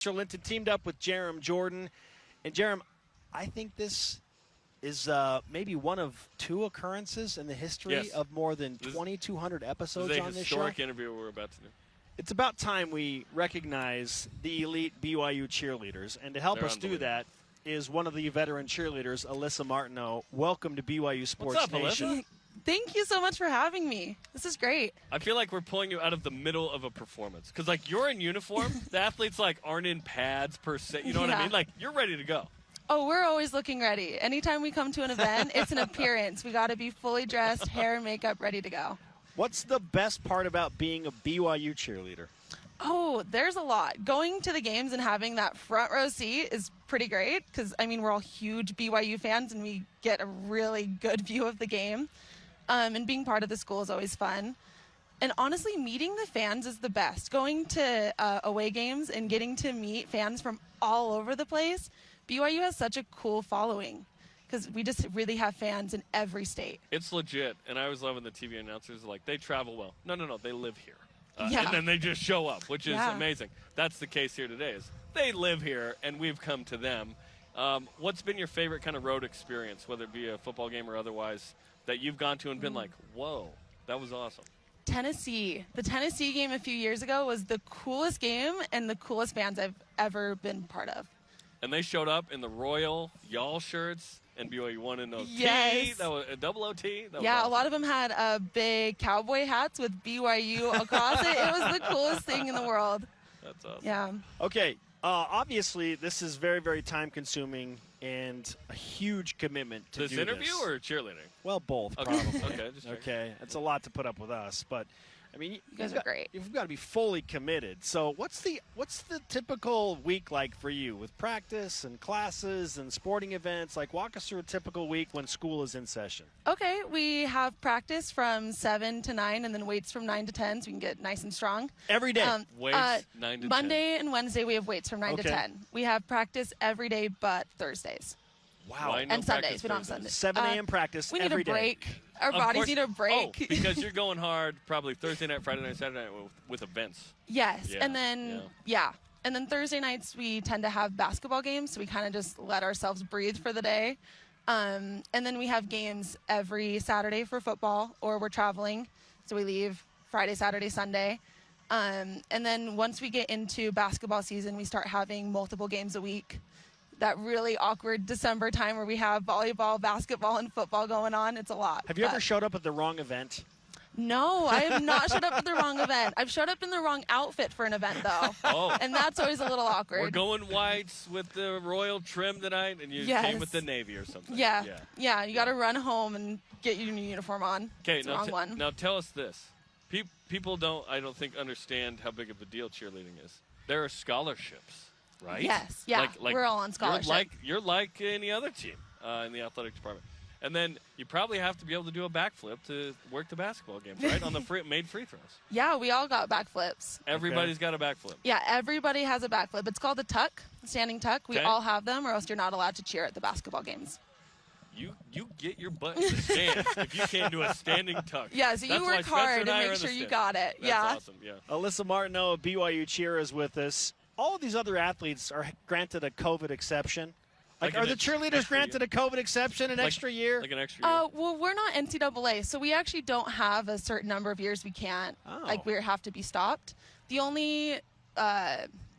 Linton teamed up with Jarom Jordan. And Jarom, I think this is maybe one of 2 occurrences in the history of more than 2,200 episodes on this show. This is a historic interview we're about to do. It's about time we recognize the elite BYU cheerleaders. And to help us do that is one of the veteran cheerleaders, Alyssa Martineau. Welcome to BYU Sports What's up, Nation. Alyssa? Thank you so much for having me. This is great. I feel like we're pulling you out of the middle of a performance. Because, like, you're in uniform. The athletes, like, aren't in pads per se. You know what I mean? Like, you're ready to go. Oh, we're always looking ready. Anytime we come to an event, it's an appearance. We got to be fully dressed, hair and makeup, ready to go. What's the best part about being a BYU cheerleader? Oh, there's a lot. Going to the games and having that front row seat is pretty great because, I mean, we're all huge BYU fans and we get a really good view of the game. And being part of the school is always fun. And honestly, meeting the fans is the best. Going to away games and getting to meet fans from all over the place. BYU has such a cool following because we just really have fans in every state. It's legit. And I was loving the TV announcers. Like, they travel well. No, they live here. Yeah. And then they just show up, which is amazing. That's the case here today. Is they live here, and we've come to them. What's been your favorite kind of road experience, whether it be a football game or otherwise, that you've gone to and been like, whoa, that was awesome? Tennessee. The Tennessee game a few years ago was the coolest game and the coolest fans I've ever been part of. And they showed up in the Royal Y'all shirts, and BYU won in OT. Yes. That was a double OT. That was awesome. A awesome. lot of them had big cowboy hats with BYU across it. It was the coolest thing in the world. That's awesome. Yeah. Okay. Obviously, this is very, very time-consuming and a huge commitment to this do interview or cheerleading? Well, both, okay. probably. Okay, just okay. It's a lot to put up with us, but I mean, you guys are great. You've got to be fully committed. So, what's the typical week like for you with practice and classes and sporting events? Like, walk us through a typical week when school is in session. Okay, we have practice from 7 to 9 and then weights from 9 to 10 so we can get nice and strong. Every day? Weights 9 to 10. Monday and Wednesday we have weights from 9 to 10. We have practice every day but Thursdays. Wow. And Sundays. We don't have Sundays. 7 a.m. practice every day. We need a break. Our bodies need a break. Oh, because you're going hard probably Thursday night, Friday night, Saturday night with events. Yes. Yeah. And then, And then Thursday nights we tend to have basketball games, so we kind of just let ourselves breathe for the day. And then we have games every Saturday for football, or we're traveling, so we leave Friday, Saturday, Sunday. And then once we get into basketball season, we start having multiple games a week. That really awkward December time where we have volleyball, basketball, and football going on. It's a lot. Have you ever showed up at the wrong event? No, I have not showed up at the wrong event. I've showed up in the wrong outfit for an event, though. Oh. And that's always a little awkward. We're going whites with the royal trim tonight, and you came with the navy or something. Yeah, you got to run home and get your new uniform on. Okay, now tell us this. People I don't think, understand how big of a deal cheerleading is. There are scholarships. Right? Yes, yeah, we're all on scholarship. You're like any other team in the athletic department. And then you probably have to be able to do a backflip to work the basketball games, right? On the made free throws. Yeah, we all got backflips. Everybody's got a backflip. Yeah, everybody has a backflip. It's called a tuck, standing tuck. We all have them, or else you're not allowed to cheer at the basketball games. You get your butt in the stands if you can't do a standing tuck. Yeah, so you work hard to make sure you got it. That's awesome, yeah. Alyssa Martineau of BYU Cheer is with us. All of these other athletes are granted a COVID exception. Like are the cheerleaders granted a COVID exception, an extra year? Like an extra year? Well, we're not NCAA, so we actually don't have a certain number of years we can't. Like, we have to be stopped. The only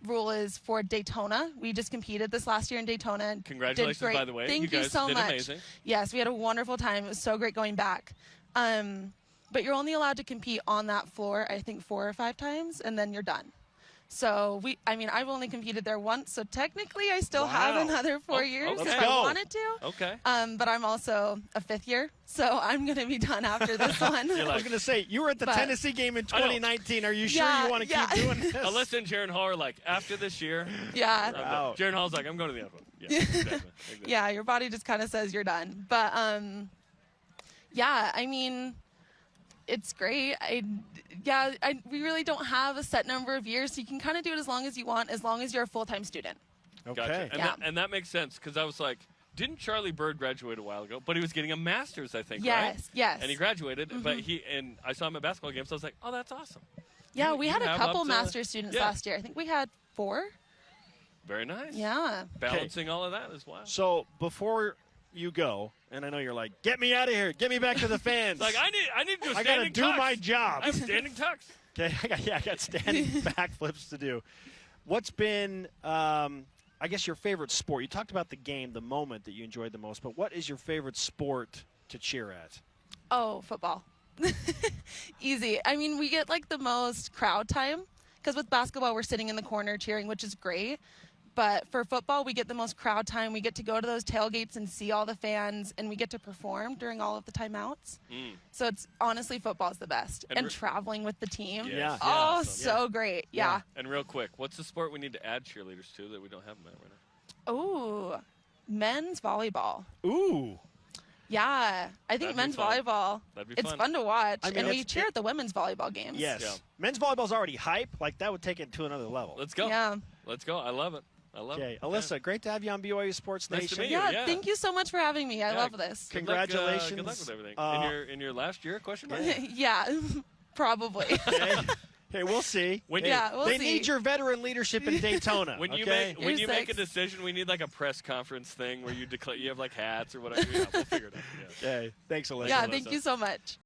rule is for Daytona. We just competed this last year in Daytona. And congratulations, did great. By the way. Thank you so much. Amazing. Yes, we had a wonderful time. It was so great going back. But you're only allowed to compete on that floor, I think, 4 or 5 times, and then you're done. So, I've only competed there once, so technically I still have another 4 years if I wanted to. Okay. But I'm also a 5th year, so I'm going to be done after this one. I was going to say, you were at the Tennessee game in 2019. Are you sure you want to keep doing this? Alyssa and Jaron Hall are like, after this year. Yeah. Jaron Hall's like, I'm going to the other one. Yeah, exactly. Yeah, your body just kind of says you're done. But, it's great. We really don't have a set number of years, so you can kind of do it as long as you want, as long as you're a full-time student. Okay. Gotcha. And that makes sense, because I was like, didn't Charlie Bird graduate a while ago? But he was getting a master's, I think, right? Yes. And he graduated, but I saw him at basketball games, so I was like, oh, that's awesome. Yeah, we had a couple master's students last year. I think we had 4. Very nice. Yeah. Balancing all of that is wild. So before you go, and I know you're like, get me out of here, get me back to the fans. Like I need to do I gotta standing do tux. my job. I have standing tux. Okay, I got standing backflips to do. What's been, I guess, your favorite sport? You talked about the game, the moment that you enjoyed the most, but what is your favorite sport to cheer at? Oh, football. Easy. I mean, we get like the most crowd time because with basketball, we're sitting in the corner cheering, which is great. But for football, we get the most crowd time. We get to go to those tailgates and see all the fans, and we get to perform during all of the timeouts. So it's honestly, football's the best. And traveling with the team. Yeah. Oh, Awesome. so great. Yeah. And real quick, what's the sport we need to add cheerleaders to that we don't have them at right now? Ooh, men's volleyball. Ooh. Yeah, I think men's volleyball, it's fun to watch. I mean, and we cheer at the women's volleyball games. Yes. Yeah. Men's volleyball's already hype. Like, that would take it to another level. Let's go. Yeah. Let's go. I love it. Okay, Alyssa, great to have you on BYU Sports Nation. Nice to meet you. Yeah, thank you so much for having me. I love this. Congratulations. Good luck with everything. In your last year, question mark? Yeah, probably. Okay, we'll see. We'll they see. need your veteran leadership in Daytona. When you make a decision, we need like a press conference thing where you declare you have like hats or whatever. Yeah, we'll figure it out. Yeah. Okay, thanks, Alyssa. Yeah, thank you so much.